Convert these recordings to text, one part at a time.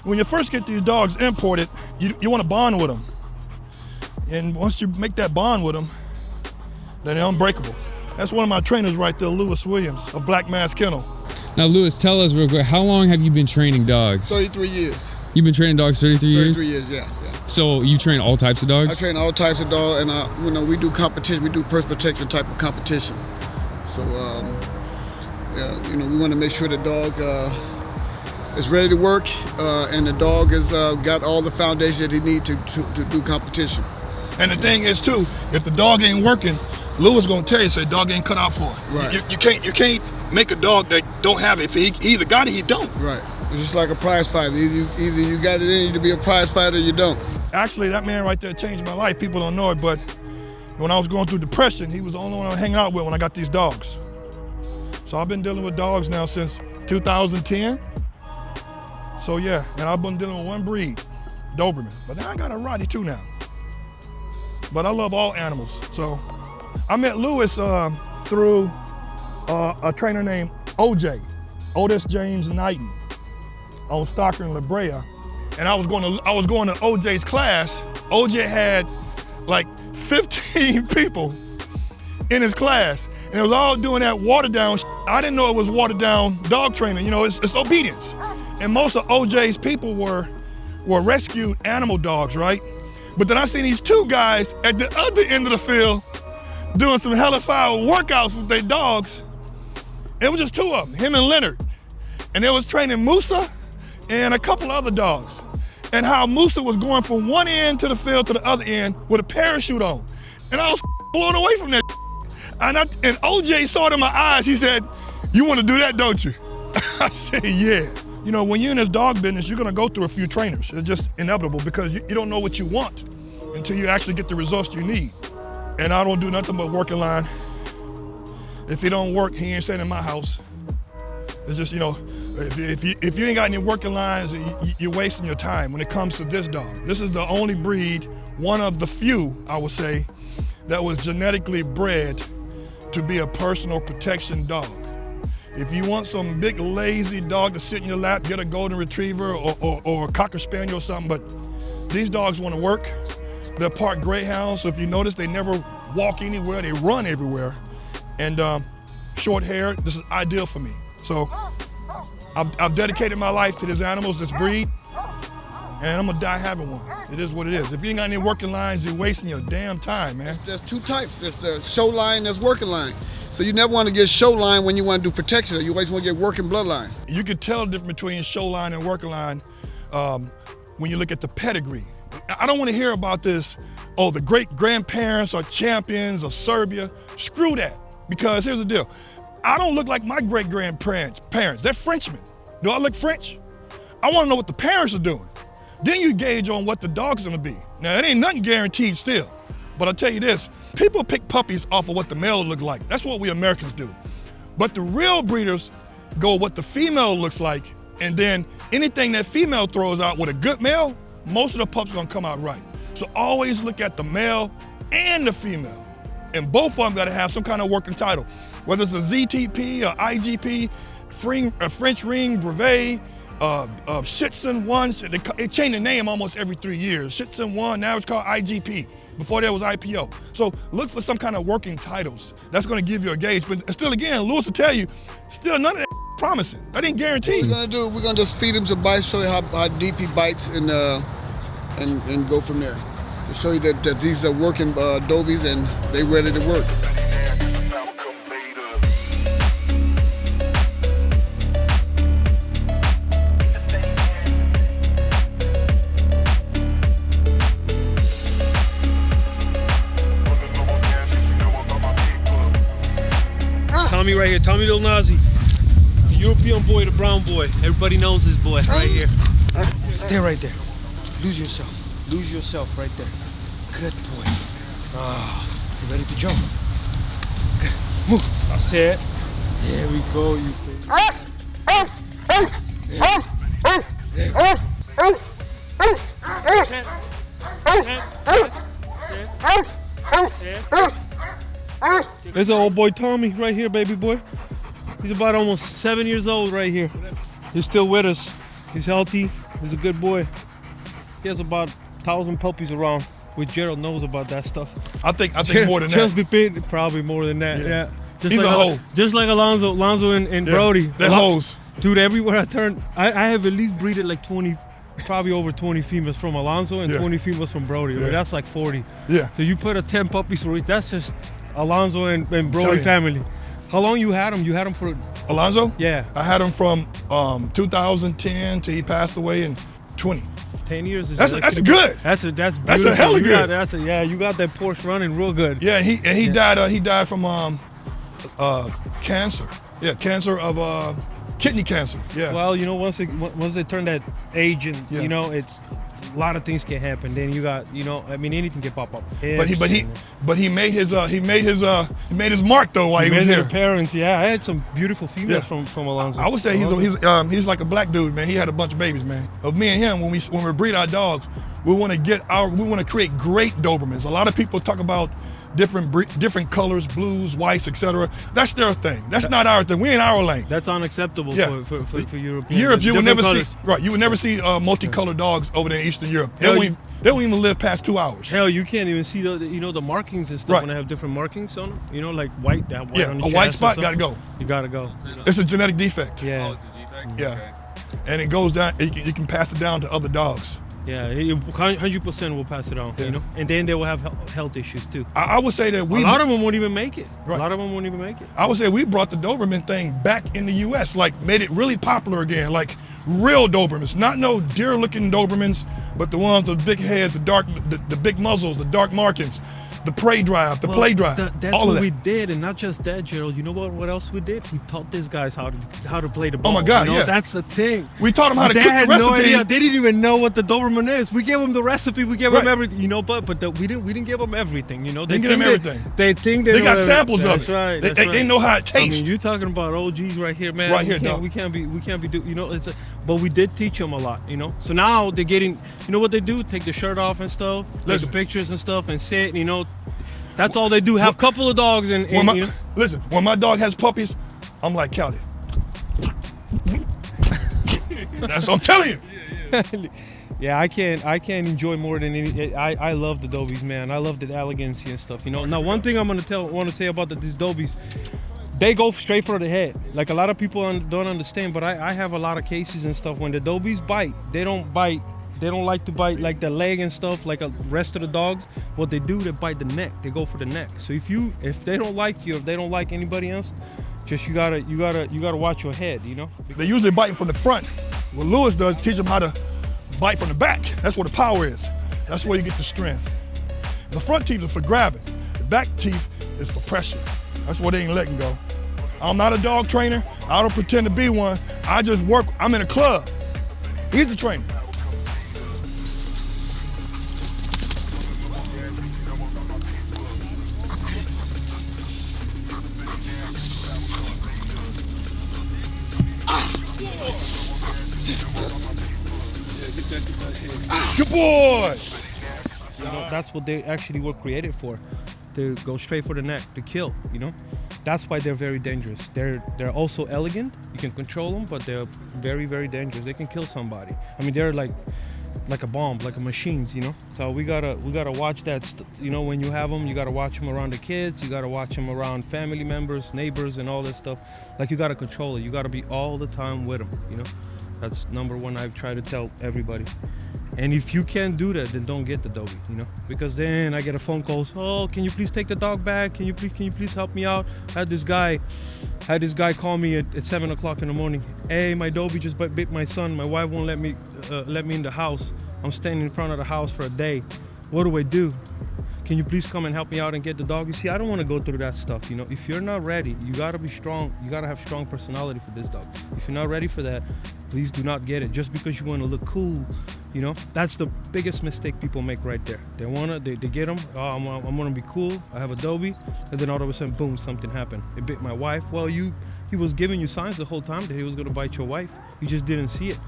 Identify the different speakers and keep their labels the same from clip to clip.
Speaker 1: when you first get these dogs imported, you want to bond with them. And once you make that bond with them, then they're unbreakable. That's one of my trainers right there, Lewis Williams of Black Mass Kennel.
Speaker 2: Now, Lewis, tell us real quick, how long have you been training dogs?
Speaker 3: 33 years.
Speaker 2: You've been training dogs 33 years?
Speaker 3: 33 years, yeah.
Speaker 2: So you train all types of dogs?
Speaker 3: I train all types of dogs, and we do competition. We do purse protection type of competition. So, we want to make sure the dog is ready to work, and the dog has got all the foundation that he needs to do competition.
Speaker 1: And the thing is too, if the dog ain't working, Lewis gonna tell you, say dog ain't cut out for it.
Speaker 3: Right.
Speaker 1: You can't make a dog that don't have it. If he either got it, he don't.
Speaker 3: Right. It's just like a prize fighter. Either you got it in you to be a prize fighter or you don't.
Speaker 1: Actually, that man right there changed my life. People don't know it, but when I was going through depression, he was the only one I was hanging out with when I got these dogs. So I've been dealing with dogs now since 2010. So yeah, and I've been dealing with one breed, Doberman. But now I got a Rottie too now. But I love all animals. So I met Lewis through a trainer named OJ, Otis James Knighton, on Stocker and La Brea. And I was going to OJ's class. OJ had like 15 people in his class, and it was all doing that watered down shit. I didn't know it was watered down dog training. You know, it's obedience. And most of OJ's people were rescued animal dogs, right? But then I seen these two guys at the other end of the field doing some hella foul workouts with their dogs. It was just two of them, him and Leonard. And they was training Musa and a couple other dogs. And how Musa was going from one end to the field to the other end with a parachute on. And I was blown away from that. And OJ saw it in my eyes. He said, "You want to do that, don't you?" I said, "Yeah." You know, when you're in this dog business, you're gonna go through a few trainers. It's just inevitable because you don't know what you want until you actually get the results you need. And I don't do nothing but work in line. If he don't work, he ain't staying in my house. It's just, you know, if you ain't got any working lines, you're wasting your time when it comes to this dog. This is the only breed, one of the few, I would say, that was genetically bred to be a personal protection dog. If you want some big lazy dog to sit in your lap, get a golden retriever or a cocker spaniel or something, but these dogs want to work. They're part greyhounds, so if you notice, they never walk anywhere, they run everywhere. And short hair, this is ideal for me. So I've dedicated my life to these animals, this breed, and I'm gonna die having one. It is what it is. If you ain't got any working lines, you're wasting your damn time, man.
Speaker 3: There's two types. There's a show line, there's working line. So you never want to get show line when you want to do protection. You always want to get working bloodline.
Speaker 1: You can tell the difference between show line and working line when you look at the pedigree. I don't want to hear about this, oh, the great grandparents are champions of Serbia. Screw that, because here's the deal. I don't look like my great grandparents. They're Frenchmen. Do I look French? I want to know what the parents are doing. Then you gauge on what the dog's gonna be. Now, it ain't nothing guaranteed still, but I'll tell you this, people pick puppies off of what the male look like. That's what we Americans do. But the real breeders go what the female looks like, and then anything that female throws out with a good male, most of the pups gonna come out right. So always look at the male and the female. And both of them gotta have some kind of working title. Whether it's a ZTP or IGP, French Ring, Brevet, Shitson 1, they change the name almost every 3 years. Shitson 1, now it's called IGP. Before there was IPO. So look for some kind of working titles. That's gonna give you a gauge. But still again, Lewis will tell you, still none of that promising. That ain't guaranteed.
Speaker 3: We're gonna just feed him some bites, show you how deep he bites and go from there. To show you that these are working Dobies and they ready to work.
Speaker 4: Tommy right here, Tommy Lil Nazi. The European boy, the brown boy. Everybody knows this boy right here. Stay right there. Lose yourself right there. Good boy. You ready to jump? Okay, move. That's it. There we go, you baby. There's our old boy Tommy right here, baby boy. He's about almost 7 years old right here. He's still with us. He's healthy. He's a good boy. He has about 1,000 puppies around, which Gerald knows about that stuff.
Speaker 1: I think more than that.
Speaker 4: Just be paid, probably more than that. Yeah. Just
Speaker 1: He's
Speaker 4: like
Speaker 1: a hoe.
Speaker 4: Just like Alonzo and Brody.
Speaker 1: They're hoes.
Speaker 4: Dude, everywhere I turn, I have at least breeded like 20, probably over 20 females from Alonzo and 20 females from Brody.
Speaker 1: Yeah.
Speaker 4: That's like 40.
Speaker 1: Yeah.
Speaker 4: So you put a 10 puppies for each. That's just Alonzo and Brody family. How long you had him? You had him for
Speaker 1: Alonzo?
Speaker 4: Yeah.
Speaker 1: I had him from 2010 till he passed away in 20.
Speaker 4: 10 years.
Speaker 1: That's good.
Speaker 4: That's beautiful.
Speaker 1: That's a hella good.
Speaker 4: You got that Porsche running real good.
Speaker 1: Yeah, he died. He died from cancer. Yeah, cancer of kidney cancer. Yeah.
Speaker 4: Well, you know, once they turn that age, and you know, it's a lot of things can happen. Then you got, you know, I mean, anything can pop up.
Speaker 1: But he made his mark though while he was here.
Speaker 4: Parents, yeah, I had some beautiful females from Alonzo.
Speaker 1: I would say he's like a black dude, man. He had a bunch of babies, man. Of me and him, when we breed our dogs, we want to create great Dobermans. A lot of people talk about different colors, blues, whites, etc. That's their thing. That's not our thing. We ain't our lane.
Speaker 4: That's unacceptable for Europeans.
Speaker 1: Europe, you would never see multicolored dogs over there in Eastern Europe. They don't even live past 2 hours.
Speaker 4: Hell, you can't even see the markings and stuff when they have different markings on them. You know, like white. That white on the
Speaker 1: a white spot gotta go.
Speaker 4: You gotta go.
Speaker 1: It's a genetic defect.
Speaker 4: Yeah.
Speaker 5: Oh, it's a defect?
Speaker 1: Yeah.
Speaker 5: Okay.
Speaker 1: And it goes down. You can pass it down to other dogs.
Speaker 4: Yeah, 100% will pass it on, you know, and then they will have health issues too.
Speaker 1: I would say that
Speaker 4: a lot of them won't even make it.
Speaker 1: Right.
Speaker 4: A lot of them won't even make it.
Speaker 1: I would say we brought the Doberman thing back in the U.S., like made it really popular again, like real Dobermans, not no deer-looking Dobermans, but the ones with the big heads, the big muzzles, the dark markings, the prey drive, play drive.
Speaker 4: That's
Speaker 1: all
Speaker 4: what
Speaker 1: of
Speaker 4: we
Speaker 1: that.
Speaker 4: did, and not just that, Gerald. You know what else we did? We taught these guys how to play the ball.
Speaker 1: Oh my God,
Speaker 4: you know?
Speaker 1: yeah.
Speaker 4: That's the thing.
Speaker 1: We taught them how to cook the
Speaker 4: had
Speaker 1: recipe.
Speaker 4: no idea. They didn't even know what the Doberman is. We gave them the recipe. We gave them everything. You know, but we didn't give them everything. You know,
Speaker 1: Didn't give them everything.
Speaker 4: They think
Speaker 1: they got samples of it.
Speaker 4: That's right.
Speaker 1: They know how it tastes.
Speaker 4: I mean, you're talking about OGs right here, man.
Speaker 1: Right here, dog.
Speaker 4: We can't be you know. But we did teach them a lot, you know. So now they're getting, you know what they do? Take the shirt off and stuff, take the pictures and stuff, and sit. You know, that's all they do. Have a couple of dogs and you know.
Speaker 1: Listen, when my dog has puppies, I'm like Callie. That's what I'm telling you.
Speaker 4: Yeah, I can't enjoy more than any. I love the Dobies, man. I love the elegancy and stuff. You know. Now, one thing I'm want to say about these Dobies, they go straight for the head. Like a lot of people don't understand, but I have a lot of cases and stuff when the Dobies bite. They don't bite. They don't like to bite like the leg and stuff like the rest of the dogs. What they do, they bite the neck. They go for the neck. So if they don't like you, if they don't like anybody else, just you gotta watch your head. You know.
Speaker 1: They usually bite from the front. What Lewis does, teach them how to bite from the back. That's where the power is. That's where you get the strength. The front teeth are for grabbing. The back teeth is for pressure. That's where they ain't letting go. I'm not a dog trainer. I don't pretend to be one. I just work. I'm in a club. He's the trainer. Good boy.
Speaker 4: You know, that's what they actually were created for. To go straight for the neck, to kill, you know? That's why they're very dangerous. They're also elegant. You can control them, but they're very, very dangerous. They can kill somebody. I mean, they're like a bomb, like a machines, you know? So we gotta watch that, you know, when you have them, you gotta watch them around the kids, you gotta watch them around family members, neighbors, and all that stuff. Like, you gotta control it. You gotta be all the time with them, you know? That's number one I try to tell everybody. And if you can't do that, then don't get the Dobie, you know? Because then I get a phone call, oh, can you please take the dog back? Can you please help me out? I had this guy call me at 7 o'clock in the morning. Hey, my Dobie just bit my son. My wife won't let me in the house. I'm standing in front of the house for a day. What do I do? Can you please come and help me out and get the dog? You see, I don't want to go through that stuff, you know? If you're not ready, you gotta be strong. You gotta have strong personality for this dog. If you're not ready for that, please do not get it. Just because you want to look cool, you know? That's the biggest mistake people make right there. They get them, oh, I'm gonna be cool, I have a Dobie, and then all of a sudden, boom, something happened. It bit my wife. Well, he was giving you signs the whole time that he was gonna bite your wife. You just didn't see it.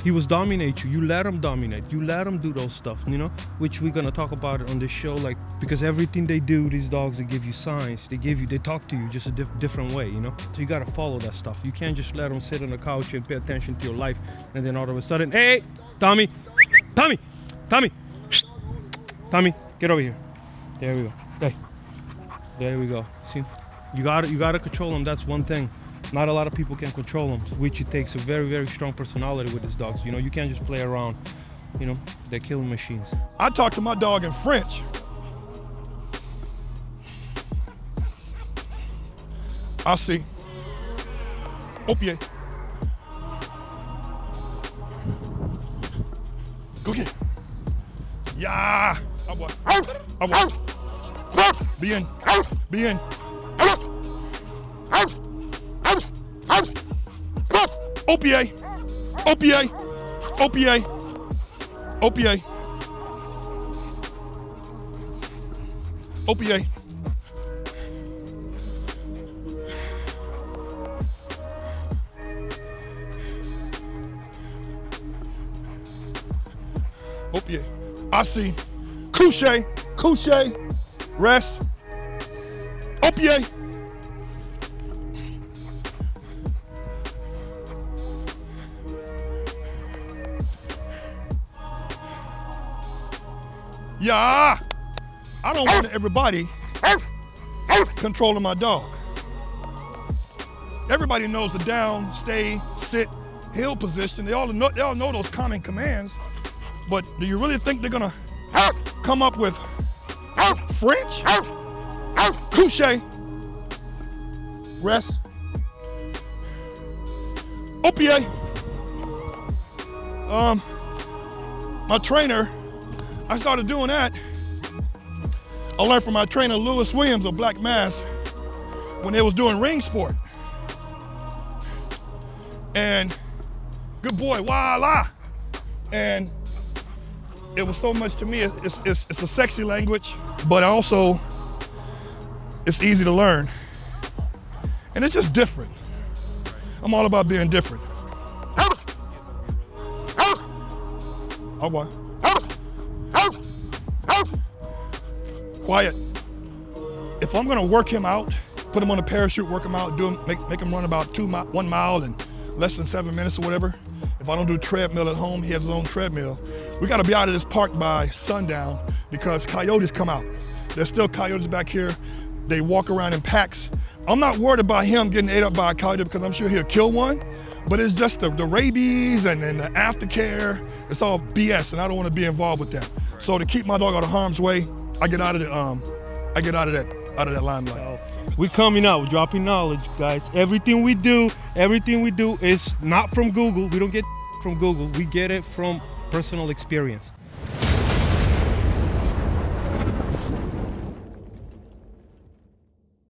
Speaker 4: He was dominate you. You let him dominate. You let him do those stuff, you know, which we're gonna talk about it on this show. Like, because everything they do, these dogs, they give you signs. They talk to you just a different way, you know. So you gotta follow that stuff. You can't just let them sit on the couch and pay attention to your life, and then all of a sudden, hey, Tommy, Tommy, Tommy, Tommy, get over here. There we go. Hey, there we go. See, you gotta control them. That's one thing. Not a lot of people can control them, which it takes a very, very strong personality with these dogs. You know, you can't just play around. You know, they're killing machines.
Speaker 1: I talk to my dog in French. I see. Au pied. Go get it. Yeah. Ah boy. Ah boy. Bien. Bien. OPA, OPA, OPA, OPA, OPA. OPA. I see. Couche, couche, rest. OPA. Yeah, I don't want everybody controlling my dog. Everybody knows the down, stay, sit, heel position. They all know those common commands. But do you really think they're gonna come up with French? Couche, rest, OPA. My trainer, I started doing that. I learned from my trainer, Lewis Williams of Black Mass, when they was doing ring sport. And good boy, voila. And it was so much to me, it's a sexy language, but also it's easy to learn. And it's just different. I'm all about being different. Oh boy. Quiet. If I'm gonna work him out, put him on a parachute, work him out, make him run about 1 mile in less than 7 minutes or whatever. If I don't do treadmill at home, he has his own treadmill. We gotta be out of this park by sundown because coyotes come out. There's still coyotes back here. They walk around in packs. I'm not worried about him getting ate up by a coyote because I'm sure he'll kill one, but it's just the rabies and then the aftercare. It's all BS, and I don't want to be involved with that. So to keep my dog out of harm's way, I get out of that limelight.
Speaker 4: We're coming out, we're dropping knowledge, guys. Everything we do is not from Google. We don't get from Google. We get it from personal experience.